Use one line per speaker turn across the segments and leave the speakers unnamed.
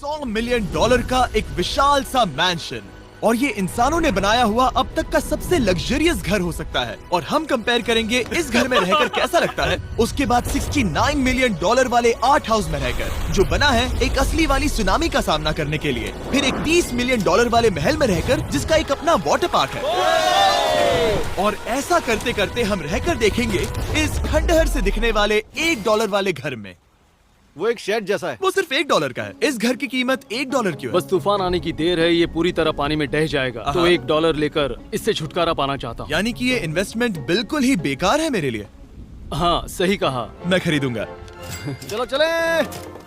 $100 million का एक विशाल सा मैंशन, और ये इंसानों ने बनाया हुआ अब तक का सबसे लग्जरियस घर हो सकता है। और हम कंपेयर करेंगे इस घर में रहकर कैसा लगता है उसके बाद $69 मिलियन वाले आर्ट हाउस में रहकर, जो बना है एक असली वाली सुनामी का सामना करने के लिए। फिर एक $30 मिलियन वाले महल में रहकर जिसका एक अपना वाटर पार्क है। और ऐसा करते करते हम रहकर देखेंगे इस खंडहर से दिखने वाले $1 वाले घर में।
वो एक शेड जैसा है।
वो सिर्फ $1 का है। इस घर की कीमत $1 क्यों है?
बस तूफान आने की देर है, ये पूरी तरह पानी में ढह जाएगा, तो $1 लेकर इससे छुटकारा पाना चाहता हूँ।
यानी कि ये इन्वेस्टमेंट बिल्कुल ही बेकार है मेरे लिए।
हाँ सही कहा।
मैं खरीदूंगा।
चलो चले।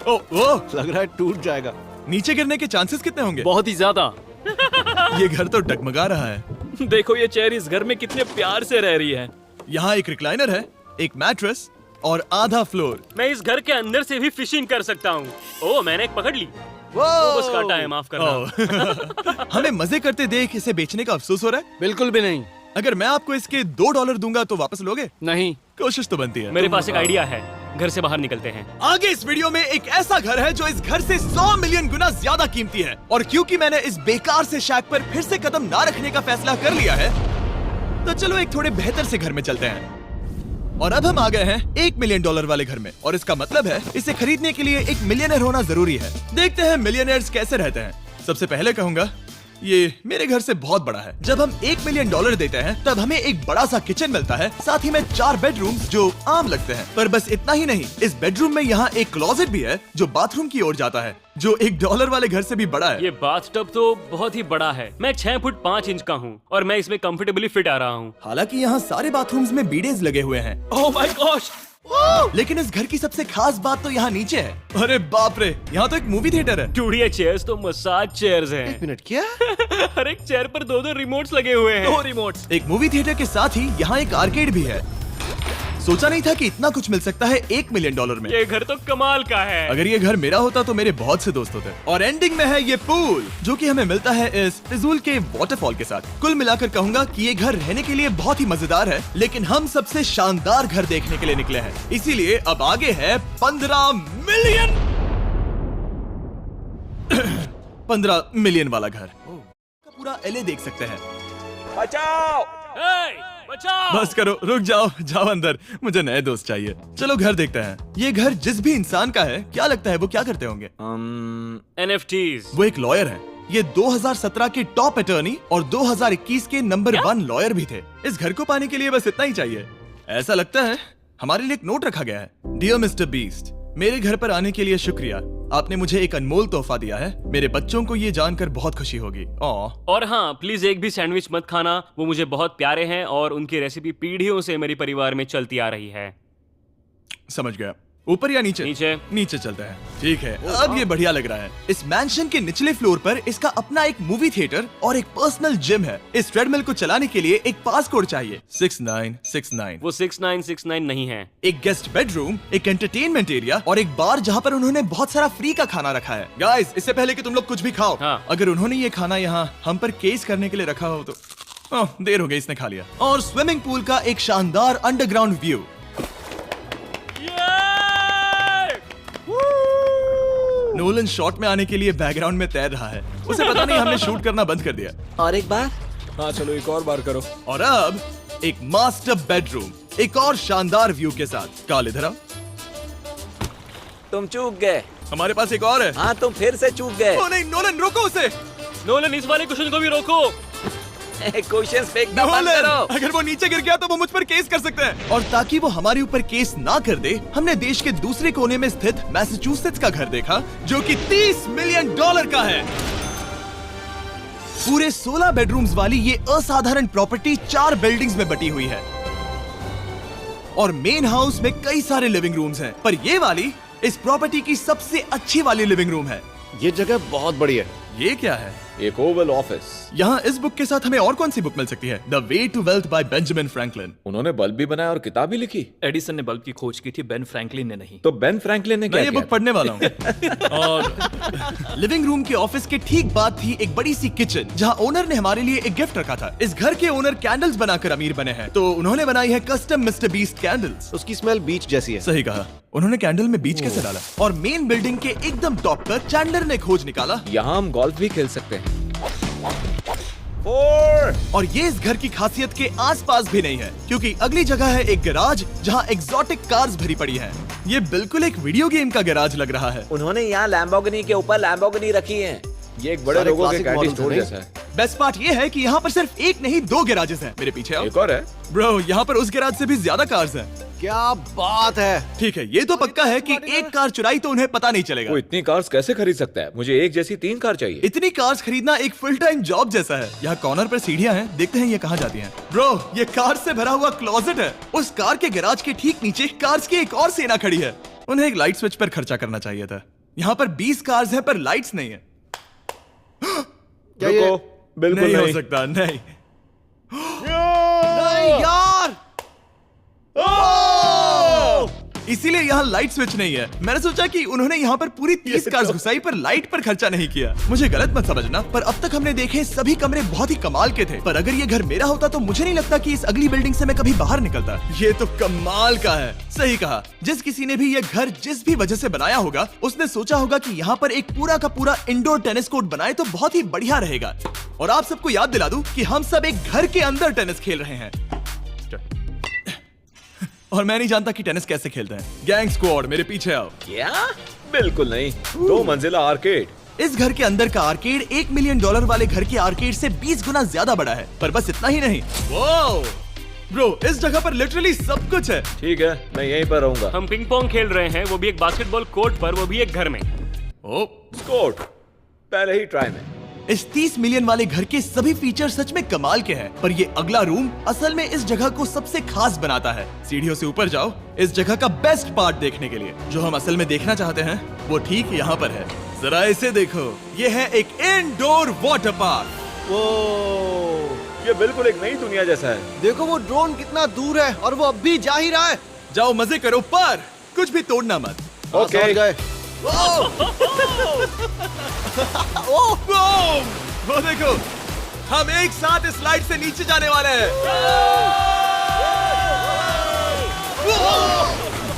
ओ,
लग रहा है टूट जाएगा।
नीचे गिरने के चांसेस कितने होंगे?
बहुत ही ज्यादा।
ये घर तो डगमगा रहा है।
देखो ये चेयर इस घर में कितने प्यार से रह रही है।
यहाँ एक रिक्लाइनर है, एक मैट्रेस और आधा फ्लोर।
मैं इस घर के अंदर से भी फिशिंग कर सकता हूँ। ओह मैंने एक पकड़ ली।
वो
बस काटा है, माफ करना।
हमें मजे करते देख इसे बेचने का अफसोस हो रहा है?
बिल्कुल भी नहीं।
अगर मैं आपको इसके $2 दूंगा तो वापस लोगे?
नहीं।
कोशिश तो बनती है।
मेरे पास एक आइडिया है, घर से बाहर निकलते हैं।
आगे इस वीडियो में एक ऐसा घर है जो इस घर से 100 मिलियन गुना ज्यादा कीमती है। और क्योंकि मैंने इस बेकार से शैक पर फिर से कदम ना रखने का फैसला कर लिया है, तो चलो एक थोड़े बेहतर से घर में चलते हैं। और अब हम आ गए हैं $1 मिलियन वाले घर में, और इसका मतलब है इसे खरीदने के लिए एक मिलियनर होना जरूरी है। देखते हैं मिलियनर्स कैसे रहते हैं। सबसे पहले कहूंगा ये मेरे घर से बहुत बड़ा है। जब हम $1 मिलियन देते हैं तब हमें एक बड़ा सा किचन मिलता है, साथ ही में 4 बेडरूम्स जो आम लगते हैं। पर बस इतना ही नहीं, इस बेडरूम में यहाँ एक क्लोजेट भी है जो बाथरूम की ओर जाता है, जो $1 वाले घर से भी बड़ा है।
ये बाथटब तो बहुत ही बड़ा है। मैं 6 फुट 5 इंच का हूँ और मैं इसमें कंफर्टेबली फिट आ रहा हूँ।
हालांकि यहाँ सारे बाथरूम्स में बीडेज लगे हुए हैं।
Oh my gosh!
लेकिन इस घर की सबसे खास बात तो यहाँ नीचे है। अरे बाप रे, यहाँ तो एक मूवी थिएटर है।
टूडिया चेयर्स तो मसाज चेयर्स हैं।
एक मिनट, क्या?
हर एक चेयर पर 2-2 रिमोट्स लगे हुए हैं। 2 रिमोट्स।
एक मूवी थिएटर के साथ ही यहाँ एक आर्केड भी है। सोचा नहीं था कि इतना कुछ मिल सकता है $1 मिलियन में।
ये घर तो कमाल का है।
अगर ये घर मेरा होता तो मेरे बहुत से दोस्त होते। और एंडिंग में है ये पूल, जो कि हमें मिलता है इस फिजूल के वाटरफॉल के साथ। कुल मिलाकर कहूंगा कि ये घर रहने के लिए बहुत ही मजेदार है, लेकिन हम सबसे शानदार घर देखने के लिए निकले हैं। इसीलिए अब आगे है 15 मिलियन वाला घर। पूरा LA देख सकते हैं।
बचाओ! बचाओ!
बस करो, रुक जाओ, जाओ अंदर, मुझे नए दोस्त चाहिए। चलो घर देखते हैं। ये घर जिस भी इंसान का है, क्या लगता है वो क्या करते होंगे?
NFTs।
वो एक लॉयर है। ये 2017 के टॉप अटर्नी और 2021 के नंबर 1 लॉयर भी थे। इस घर को पाने के लिए बस इतना ही चाहिए। ऐसा लगता है हमारे लिए एक नोट रखा गया है। डियर मिस्टर बीस्ट, मेरे घर पर आने के लिए शुक्रिया। आपने मुझे एक अनमोल तोहफा दिया है। मेरे बच्चों को ये जानकर बहुत खुशी होगी।
और हाँ, प्लीज एक भी सैंडविच मत खाना, वो मुझे बहुत प्यारे हैं और उनकी रेसिपी पीढ़ियों से मेरे परिवार में चलती आ रही है।
समझ गया। ऊपर या नीचे?
नीचे।
नीचे चलते हैं। ठीक है, अब ये बढ़िया लग रहा है। इस मैंशन के निचले फ्लोर पर इसका अपना एक मूवी थिएटर और एक पर्सनल जिम है। इस ट्रेडमिल को चलाने के लिए एक पासकोड चाहिए, 6969।
वो 6969 नहीं है।
एक गेस्ट बेडरूम, एक एंटरटेनमेंट एरिया और एक बार जहाँ पर उन्होंने बहुत सारा फ्री का खाना रखा है। गाइस, इससे पहले कि तुम लोग कुछ भी खाओ,
हाँ।
अगर उन्होंने ये खाना यहाँ हम पर केस करने के लिए रखा हो तो देर हो गई, इसने खा लिया। और स्विमिंग पूल का एक शानदार अंडरग्राउंड व्यू। नोलन शॉट में आने के लिए बैकग्राउंड में तैर रहा है। उसे पता नहीं हमने शूट करना बंद कर दिया।
और एक बार?
हाँ चलो एक और बार करो।
और अब एक मास्टर बेडरूम, एक और शानदार व्यू के साथ। काल इधर आओ।
तुम चूक गए।
हमारे पास एक और है।
हाँ तुम फिर से चूक गए।
ओ नहीं, नोलन रोको उसे।
नोलन, इस वाले क्वेश्चन को भी रोको।
क्वेश्चन फेंकना बंद
नोलन,
करो।
अगर वो नीचे गिर गया तो वो मुझ पर केस कर सकते हैं। और ताकि वो हमारे ऊपर केस ना कर दे, हमने देश के दूसरे कोने में स्थित मैसाचुसेट्स का घर देखा, जो कि $30 मिलियन का है। पूरे 16 बेडरूम्स वाली ये असाधारण प्रॉपर्टी 4 बिल्डिंग्स में बटी हुई है। और मेन हाउस में कई सारे लिविंग रूम्स हैं, पर ये वाली इस प्रॉपर्टी की सबसे अच्छी वाली लिविंग रूम है।
ये जगह बहुत बड़ी है।
ये क्या है?
एक ओवल ऑफिस।
यहाँ इस बुक के साथ हमें और कौन सी बुक मिल सकती है? The way to wealth by Benjamin Franklin.
उन्होंने बल्ब भी बनाया और किताब भी लिखी।
एडिसन ने बल्ब की खोज की थी, बेन फ्रैंकलिन ने नहीं।
तो बेन फ्रैंकलिन ने
मैं
क्या
ये
किया?
बुक पढ़ने वाला हूँ। और लिविंग रूम के ऑफिस के ठीक बाद थी एक बड़ी सी किचन, जहाँ ओनर ने हमारे लिए एक गिफ्ट रखा था। इस घर के ओनर कैंडल्स बनाकर अमीर बने हैं, तो उन्होंने बनाई है कस्टम मिस्टर बीस्ट कैंडल्स।
उसकी स्मेल बीच जैसी है।
सही कहा। उन्होंने कैंडल में बीच कैसे डाला? और मेन बिल्डिंग के एकदम टॉप पर चैंडलर ने खोज निकाला।
यहाँ हम गोल्फ भी खेल सकते हैं।
और ये इस घर की खासियत के आसपास भी नहीं है, क्योंकि अगली जगह है एक गैराज जहाँ एग्जॉटिक कार्स भरी पड़ी हैं। ये बिल्कुल एक वीडियो गेम का गैराज लग रहा है।
उन्होंने यहाँ लैम्बोर्गिनी के ऊपर लैम्बोर्गिनी रखी है।
ये एक बड़े
सारे
लोगों के
classic
कैंटीन
models
स्टोर
हैं,
जैसा है।
बेस्ट पार्ट ये है कि यहाँ पर सिर्फ एक नहीं 2 गैराजेस हैं। मेरे पीछे आओ।
एक और है।
ब्रो, यहाँ पर उस गैराज से भी ज्यादा कार्स हैं।
क्या बात है।
ठीक है, ये तो पक्का है कि एक कार चुराई तो उन्हें पता नहीं चलेगा।
वो इतनी कार्स कैसे खरीद सकता है? मुझे एक जैसी 3 कार चाहिए।
इतनी कार्स खरीदना एक फुल टाइम जॉब जैसा है। यहाँ कॉर्नर पर सीढ़ियाँ हैं, देखते हैं ये कहाँ जाती हैं। ब्रो, ये कार से भरा हुआ क्लोजेट है। उस कार के गैराज के ठीक नीचे कार्स की एक और सेना खड़ी है। उन्हें एक लाइट स्विच पर खर्चा करना चाहिए था। यहाँ पर 20 कार्स हैं पर लाइट्स नहीं है।
क्या ये?
रुको, बिल्कुल
नहीं हो
नहीं।
सकता, नहीं।
नहीं यार।
इसीलिए यहाँ लाइट स्विच नहीं है। मैंने सोचा कि उन्होंने यहाँ पर पूरी 30 कार्स घुसाई पर लाइट पर खर्चा नहीं किया। मुझे गलत मत समझना, पर अब तक हमने देखे सभी कमरे बहुत ही कमाल के थे। पर अगर ये घर मेरा होता तो मुझे नहीं लगता कि इस अगली बिल्डिंग से मैं कभी बाहर निकलता। ये तो कमाल का है। सही कहा। जिस किसी ने भी ये घर जिस भी वजह से बनाया होगा, उसने सोचा होगा कि यहाँ पर एक पूरा का पूरा इंडोर टेनिस कोर्ट बनाए तो बहुत ही बढ़िया रहेगा। और आप सबको याद दिला दूं कि हम सब एक घर के अंदर टेनिस खेल रहे हैं। और मैं नहीं जानता कि टेनिस कैसे खेलते हैं। गैंग स्क्वाड, मेरे पीछे आओ।
क्या?
बिल्कुल नहीं। 2 मंजिला आर्केड।
इस घर के अंदर का आर्केड $1 मिलियन वाले घर के आर्केड से 20 गुना ज्यादा बड़ा है। पर बस इतना ही नहीं। वाओ! ब्रो, इस जगह पर लिटरली सब कुछ है।
ठीक है, मैं यहीं पर रहूंगा।
हम पिंग पोंग खेल रहे हैं, वो भी एक बास्केटबॉल कोर्ट पर, वो भी एक घर में।
ओ,
स्कोट पहले ही ट्राई में।
इस 30 मिलियन वाले घर के सभी फीचर सच में कमाल के हैं, पर ये अगला रूम असल में इस जगह को सबसे खास बनाता है। सीढ़ियों से ऊपर जाओ इस जगह का बेस्ट पार्ट देखने के लिए। जो हम असल में देखना चाहते हैं वो ठीक यहाँ पर है। जरा इसे देखो, ये है एक इंडोर वाटर पार्क।
वो
ये बिल्कुल एक नई दुनिया जैसा है।
देखो वो ड्रोन कितना दूर है और वो अब भी जा ही रहा है।
जाओ मजे करो, पर कुछ भी तोड़ना मत।
ओके।
समझ गए।
वो देखो, हम एक साथ इस स्लाइड से नीचे जाने वाले हैं।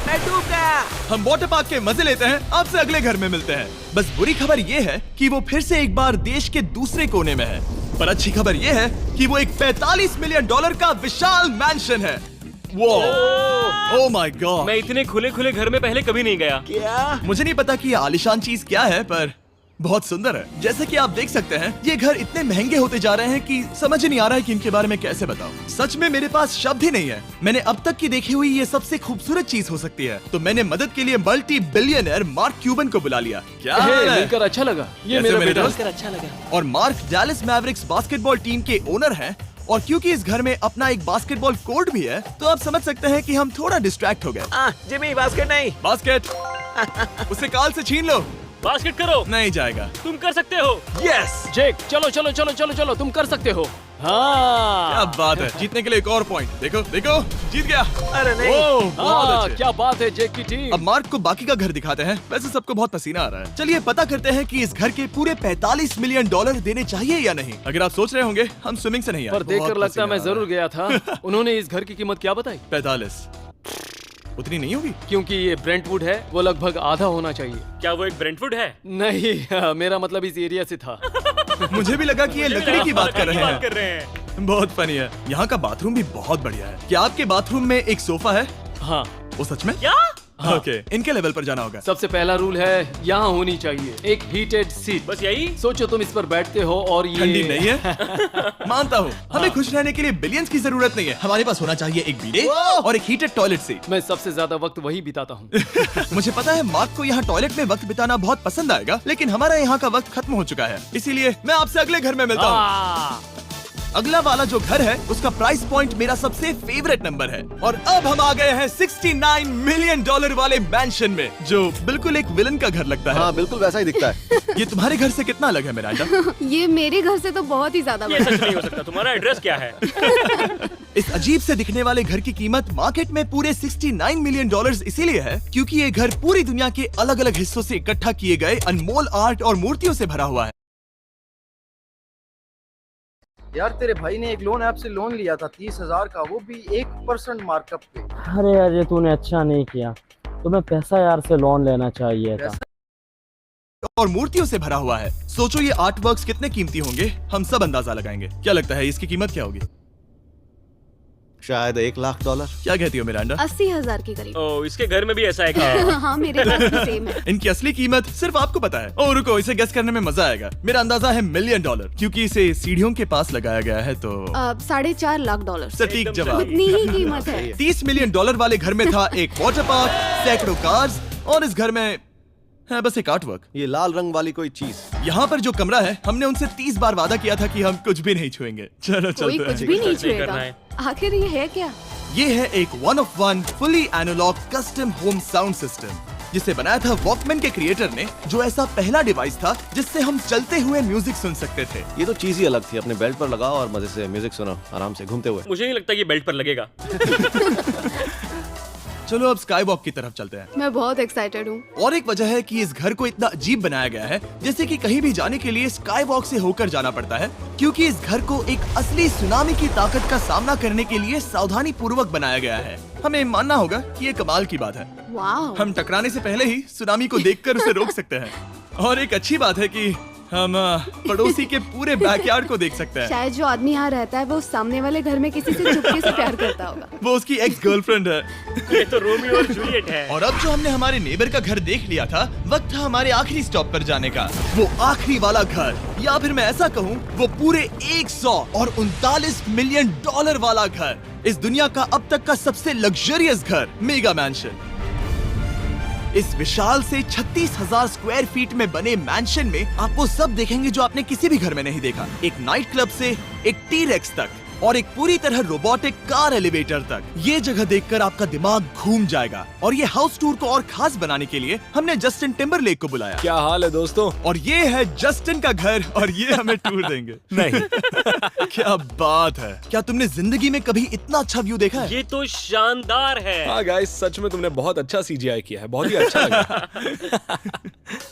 मैं डूब गया।
हम वाटर पार्क के मजे लेते हैं, आपसे अगले घर में मिलते हैं। बस बुरी खबर ये है कि वो फिर से एक बार देश के दूसरे कोने में है, पर अच्छी खबर ये है कि वो एक $45 मिलियन का विशाल मैंशन है। Oh my God!
मैं इतने खुले खुले घर में पहले कभी नहीं गया।
क्या?
मुझे नहीं पता कि ये आलीशान चीज क्या है, पर बहुत सुंदर है। जैसे कि आप देख सकते हैं, ये घर इतने महंगे होते जा रहे हैं कि समझ नहीं आ रहा है कि इनके बारे में कैसे बताऊं। सच में मेरे पास शब्द ही नहीं है। मैंने अब तक की देखी हुई ये सबसे खूबसूरत चीज हो सकती है। तो मैंने मदद के लिए मल्टी बिलियनर मार्क क्यूबन को बुला लिया। क्या
हे,
हाल है?
मिलकर अच्छा लगा। ये
कैसे
मेरा
मेरे
बेटा।
दोस्त?
अच्छा लगा।
और mark Dallas Mavericks basketball team के ओनर हैं। और क्योंकि इस घर में अपना एक बास्केटबॉल कोर्ट भी है, तो आप समझ सकते हैं कि हम थोड़ा डिस्ट्रैक्ट हो गए।
जिमी, बास्केट नहीं।
बास्केट उसे काल से छीन लो।
बास्केट करो।
नहीं जाएगा।
तुम कर सकते हो।
यस!
जेक, चलो चलो चलो चलो चलो, तुम कर सकते हो। हाँ,
क्या बात है! जीतने के लिए एक और पॉइंट। देखो देखो, जीत गया।
अरे नहीं।
ओह, बहुत
हाँ,
अच्छे।
क्या बात है जेक की टीम।
अब मार्क को बाकी का घर दिखाते हैं। वैसे सबको बहुत पसीना आ रहा है। चलिए पता करते हैं कि इस घर के पूरे $45 मिलियन देने चाहिए या नहीं। अगर आप सोच रहे होंगे हम स्विमिंग से नहीं आए,
पर देखकर
बहुत
लगता
पसीना
मैं
आ रहा
जरूर गया था। उन्होंने इस घर की कीमत क्या बताई?
45 उतनी नहीं होगी।
क्योंकि ये ब्रेंटवुड है, वो लगभग आधा होना चाहिए।
क्या वो एक ब्रेंटवुड है?
नहीं, मेरा मतलब इस एरिया से था।
मुझे भी लगा कि ये लकड़ी की बात कर रहे
बात कर
हैं।
रहे हैं।
बहुत फनी है। यहाँ का बाथरूम भी बहुत बढ़िया है। क्या आपके बाथरूम में एक सोफा है?
हाँ,
वो सच में?
क्या?
ओके, इनके लेवल पर जाना होगा।
सबसे पहला रूल है यहाँ होनी चाहिए एक हीटेड सीट।
बस यही?
सोचो तुम इस पर बैठते हो और ये
ठंडी नहीं है। मानता हूँ, हमें खुश रहने के लिए बिलियंस की जरूरत नहीं है। हमारे पास होना चाहिए एक बीडे और एक हीटेड टॉयलेट सीट।
मैं सबसे ज्यादा वक्त वही बिताता हूँ।
मुझे पता है मार्क को यहाँ टॉयलेट में वक्त बिताना बहुत पसंद आएगा, लेकिन हमारा यहाँ का वक्त खत्म हो चुका है। इसीलिए मैं आपसे अगले घर में मिलता हूँ। अगला वाला जो घर है उसका प्राइस पॉइंट मेरा सबसे फेवरेट नंबर है। और अब हम आ गए हैं 69 मिलियन डॉलर वाले मैंशन में, जो बिल्कुल एक विलन का घर लगता है।
हाँ बिल्कुल वैसा ही दिखता है।
ये तुम्हारे घर से कितना अलग है मिरांडा?
ये मेरे घर से तो बहुत ही ज्यादा
ये
बड़ा
सच नहीं हो सकता। तुम्हारा एड्रेस क्या है?
इस अजीब से दिखने वाले घर की कीमत मार्केट में पूरे 69 मिलियन डॉलर्स इसीलिए है क्योंकि ये घर पूरी दुनिया के अलग अलग हिस्सों से इकट्ठा किए गए अनमोल आर्ट और मूर्तियों से भरा हुआ है।
यार तेरे भाई ने एक लोन ऐप से लोन लिया था 30,000 का, वो भी 1% मार्कअप पे।
अरे यार ये तूने अच्छा नहीं किया, तुम्हें पैसा यार से लोन लेना चाहिए था।
और मूर्तियों से भरा हुआ है। सोचो ये आर्ट वर्क्स कितने कीमती होंगे, हम सब अंदाजा लगाएंगे। क्या लगता है इसकी कीमत क्या होगी?
शायद $1,00,000।
क्या कहती हो मिरांडा?
80,000 के करीब।
ओ, इसके घर में भी ऐसा है क्या?
हाँ मेरे घर भी सेम है।
इनकी असली कीमत सिर्फ आपको पता है। ओ रुको, इसे गेस करने में मजा आएगा। मेरा अंदाजा है $1 मिलियन, क्योंकि इसे सीढ़ियों के पास लगाया गया है तो।
$4.5 लाख।
सटीक जवाब।
उतनी ही कीमत है।
$30 मिलियन वाले घर में था एक वाटर पार्क, सैकड़ों कार्स और इस घर में है बस एक आर्ट वर्क।
ये लाल रंग वाली कोई चीज।
यहाँ पर जो कमरा है, हमने उनसे 30 बार वादा किया था कि हम कुछ भी नहीं छुएंगे। चलो
कोई
चलते
कुछ
हैं।
भी नहीं
सच नहीं करना
छुएगा।
है।
आखिर ये है क्या?
ये है एक 1 of 1 fully analog custom home sound system, जिसे बनाया था वॉकमैन के क्रिएटर ने, जो ऐसा पहला डिवाइस था जिससे हम चलते हुए म्यूजिक सुन सकते थे।
ये तो चीज ही अलग थी। अपने बेल्ट पर लगाओ और मजे से म्यूजिक सुनो आराम से घूमते हुए।
मुझे नहीं लगता ये बेल्ट पर लगेगा।
चलो अब स्काई वॉक की तरफ चलते हैं।
मैं बहुत एक्साइटेड हूँ।
और एक वजह है कि इस घर को इतना अजीब बनाया गया है, जैसे कि कहीं भी जाने के लिए स्काई वॉक से होकर जाना पड़ता है, क्योंकि इस घर को एक असली सुनामी की ताकत का सामना करने के लिए सावधानी पूर्वक बनाया गया है। हमें मानना होगा कि ये कमाल की बात है।
वाह।
हम टकराने से पहले ही सुनामी को देखकर उसे रोक सकते हैं। और एक अच्छी बात है कि हम पड़ोसी के पूरे बैकयार्ड को देख सकते हैं।
शायद जो आदमी यहाँ रहता है वो सामने वाले घर में किसी से चुपके से प्यार करता होगा।
वो उसकी एक्स गर्लफ्रेंड है।
ये तो रोमियो और जूलियट है।
और अब जो हमने हमारे नेबर का घर देख लिया था, वक्त था हमारे आखिरी स्टॉप पर जाने का। वो आखिरी वाला घर, या फिर मैं ऐसा कहूँ वो पूरे 139 मिलियन डॉलर वाला घर। इस दुनिया का अब तक का सबसे लग्जरियस घर, मेगा मैंशन। इस विशाल से 36,000 स्क्वायर फीट में बने मैंशन में आप वो सब देखेंगे जो आपने किसी भी घर में नहीं देखा। एक नाइट क्लब से एक टी-रेक्स तक और एक पूरी तरह रोबोटिक कार एलिवेटर तक। ये जगह देखकर आपका दिमाग घूम जाएगा। और ये हाउस टूर को और खास बनाने के लिए हमने जस्टिन टिम्बरलेक को बुलाया।
क्या हाल है दोस्तों?
और ये है जस्टिन का घर और ये हमें टूर देंगे।
नहीं।
क्या बात है, क्या तुमने जिंदगी में कभी इतना अच्छा व्यू देखा है?
ये तो शानदार है।
हाँ गाइस, सच में तुमने बहुत अच्छा CGI किया है। बहुत ही अच्छा लगा।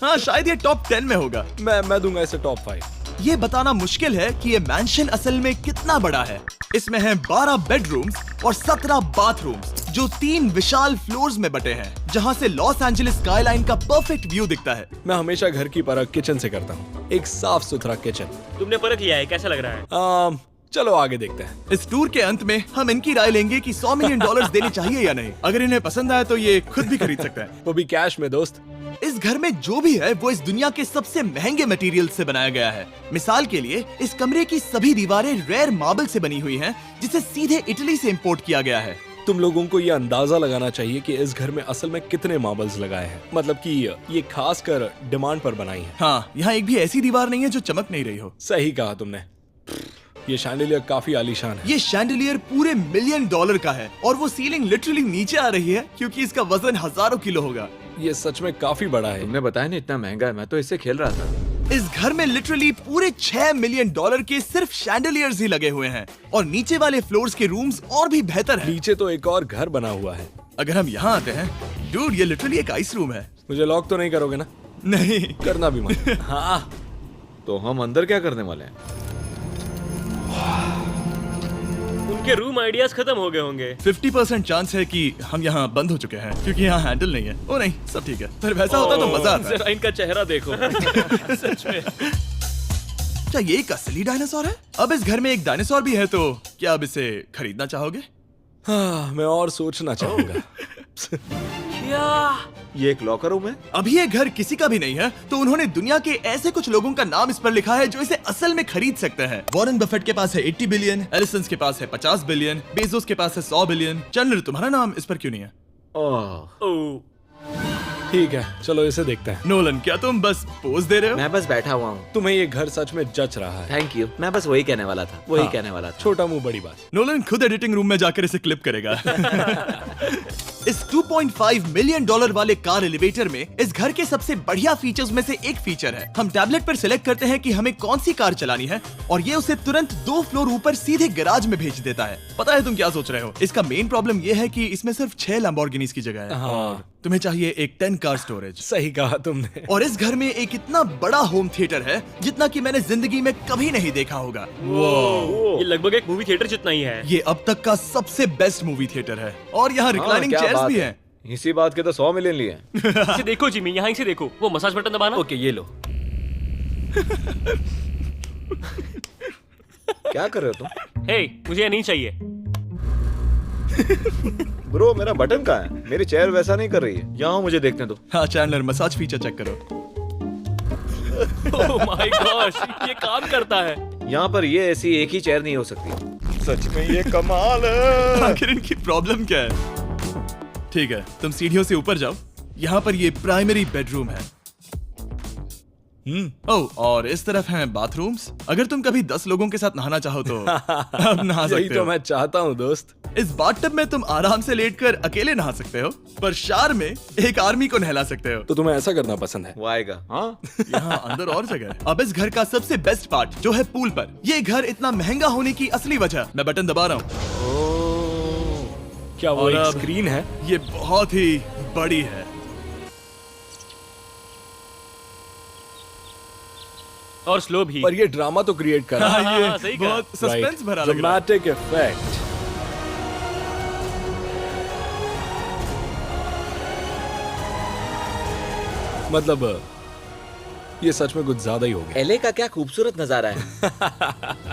हाँ शायद ये टॉप 10 में होगा।
मैं दूंगा इसे टॉप 5।
ये बताना मुश्किल है कि ये मैंशन असल में कितना बड़ा है। इसमें है 12 बेडरूम्स और 17 बाथरूम्स, जो 3 विशाल फ्लोर्स में बटे हैं, जहां से लॉस एंजलिस स्काईलाइन का परफेक्ट व्यू दिखता है।
मैं हमेशा घर की परख किचन से करता हूँ। एक साफ सुथरा किचन।
तुमने परख लिया है, कैसा लग रहा है?
चलो आगे देखते हैं।
इस टूर के अंत में हम इनकी राय लेंगे कि $100 मिलियन देने चाहिए या नहीं। अगर इन्हें पसंद आए तो ये खुद भी खरीद सकते हैं।
वो भी कैश में दोस्त।
इस घर में जो भी है वो इस दुनिया के सबसे महंगे मटेरियल से बनाया गया है। मिसाल के लिए इस कमरे की सभी दीवारें रेयर मार्बल से बनी हुई हैं, जिसे सीधे इटली से इंपोर्ट किया गया है।
तुम लोगों को ये अंदाजा लगाना चाहिए कि इस घर में असल में कितने मार्बल्स लगाए हैं। मतलब कि ये खास कर डिमांड पर बनाई है।
हाँ, यहाँ एक भी ऐसी दीवार नहीं है जो चमक नहीं रही हो।
सही कहा तुमने। ये शैंडिलियर काफी आलीशान है।
ये शैंडिलियर पूरे $1 मिलियन का है और वो सीलिंग लिटरली नीचे आ रही है क्योंकि इसका वजन हजारों किलो होगा।
ये सच में काफी बड़ा है।
तुमने बताया ना इतना महंगा है, मैं तो इससे खेल रहा था।
इस घर में लिटरली पूरे $6 मिलियन के सिर्फ शैंडिलियर्स ही लगे हुए हैं और नीचे वाले फ्लोर्स के रूम्स और भी बेहतर हैं।
नीचे तो एक और घर बना हुआ है।
अगर हम यहाँ आते हैं, डूड, ये लिटरली एक आइस रूम है।
मुझे लॉक तो नहीं करोगे ना?
नहीं
करना भी मत।
हाँ, तो हम अंदर क्या करने वाले हैं?
उनके रूम आइडियाज खत्म हो गए होंगे।
50% चांस है कि हम यहाँ बंद हो चुके हैं क्योंकि यहाँ हैंडल नहीं है। ओ नहीं, सब ठीक है। पर वैसा होता तो मजा आता।
जरा इनका चेहरा देखो। सच में।
क्या ये एक असली डायनासोर है? अब इस घर में एक डायनासोर भी है, तो क्या अब इसे खरीदना चाहोगे?
हाँ, मैं और सोचना चाहूंगा।
ये एक लॉकर रूम है?
अभी ये घर किसी का भी नहीं है, तो उन्होंने दुनिया के ऐसे कुछ लोगों का नाम इस पर लिखा है जो इसे असल में खरीद सकते हैं। वॉरेन बफेट के पास है 80 बिलियन, एलिसन के पास है 50 बिलियन, बेजोस के पास है 100 बिलियन। चंद्र, तुम्हारा नाम इस पर क्यों नहीं है?
ओह,
ओह।
ठीक है, चलो इसे देखते हैं।
नोलन, क्या तुम बस पोज दे रहे हो?
मैं बस बैठा हुआ हूँ।
तुम्हें ये घर सच में जच रहा है।
Thank you. मैं बस वही कहने वाला था, वही
हाँ।
कहने वाला था।
छोटा मुंह बड़ी बात।
नोलन खुद एडिटिंग रूम में जाकर इसे क्लिप करेगा। इस $2.5 मिलियन वाले कार एलिवेटर में इस घर के सबसे बढ़िया फीचर्स में से एक फीचर है। हम टैबलेट पर सिलेक्ट करते हैं कि हमें कौन सी कार चलानी है और ये उसे तुरंत 2 फ्लोर ऊपर सीधे गैराज में भेज देता है। पता है तुम क्या सोच रहे हो? इसका मेन प्रॉब्लम ये है कि इसमें सिर्फ 6 लैम्बोर्गिनीज की जगह है।
हाँ।
तुम्हें चाहिए एक 10 कार स्टोरेज।
सही कहा तुमने।
और इस घर में एक इतना बड़ा होम थिएटर है जितना कि मैंने जिंदगी में कभी नहीं देखा होगा।
ये लगभग एक मूवी थिएटर जितना ही है।
ये अब तक का सबसे बेस्ट मूवी थिएटर है और यहाँ रिक्लाइनिंग
क्या
चेयर्स
बात
भी
है।
हैं।
इसी बात के तो 100 मिलियन लिए।
इसे देखो जिमी, यहाँ इसे देखो, वो मसाज बटन दबाना।
ओके, ये लो।
क्या कर रहे हो तुम?
हे, मुझे ये नहीं चाहिए।
ब्रो, मेरा बटन कहाँ है? मेरी चेयर वैसा नहीं कर रही है। यहाँ मुझे देखने दो।
हाँ चैंडलर, मसाज फीचर चेक करो।
ओह माय गॉश, ये काम करता है।
यहाँ पर ये ऐसी एक ही चेयर नहीं हो सकती। सच में ये कमाल है।
आखिर इनकी प्रॉब्लम क्या है? ठीक है, तुम सीढ़ियों से ऊपर जाओ। यहाँ पर ये प्राइमरी बेडरूम है। ओह, और इस तरफ हैं बाथरूम्स। अगर तुम कभी 10 लोगों के साथ नहाना चाहो तो अब नहा
यही
सकते
तो
हो।
मैं चाहता हूँ दोस्त।
इस बाथटब में तुम आराम से लेटकर अकेले नहा सकते हो, पर शार में एक आर्मी को नहला सकते हो।
तो तुम्हें ऐसा करना पसंद है?
वो आएगा। हाँ।
यहाँ अंदर और जगह है। अब इस घर का सबसे बेस्ट पार्ट जो है पूल पर। ये घर इतना महंगा होने की असली वजह, मैं बटन दबा रहा हूँ।
क्या वो
और
एक
अब
स्क्रीन है?
ये बहुत ही बड़ी है।
और स्लो भी।
पर ये ड्रामा तो क्रिएट कर रहा है।
हाँ, ये
सही कहा।
बहुत सस्पेंस भरा लग रहा है।
Dramatic effect. मतलब ये सच में कुछ ज्यादा ही हो गया।
एले का क्या खूबसूरत नजारा है।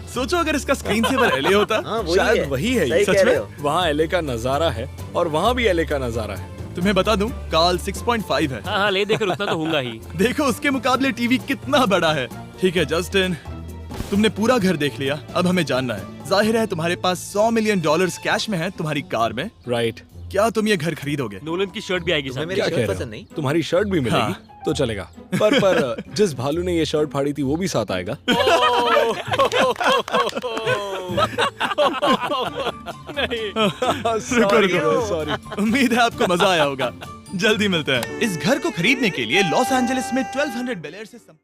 सोचो अगर इसका स्क्रीन सेवर एले होता।
हाँ, वही
शायद
है।
वही है ये।
सही
सच
कह
में?
रहे हो।
वहाँ एले का नजारा है और वहाँ भी एले का नजारा है।
तुम्हें बता दूं, काल 6.5 है।
हाँ हाँ, ले देकर उतना तो होगा ही।
देखो उसके मुकाबले टीवी कितना बड़ा है। ठीक है जस्टिन, तुमने पूरा घर देख लिया। अब हमें जानना है, जाहिर है तुम्हारे पास $100 मिलियन कैश में है तुम्हारी कार में।
राइट।
क्या तुम ये घर खरीदोगे?
नोलन की शर्ट भी आएगी
तुम्हें
साथ।
मेरी
क्या
शर्ट
कह रहे
पसंद
हो?
नहीं?
तुम्हारी शर्ट भी मिलेगी
हाँ।
तो चलेगा। पर जिस भालू ने ये शर्ट फाड़ी थी वो भी साथ आएगा।
सॉरी। उम्मीद है आपको मजा आया होगा। जल्दी मिलते हैं। इस घर को खरीदने के लिए लॉस एंजलिस में 1200 बेल एयर से संपर्क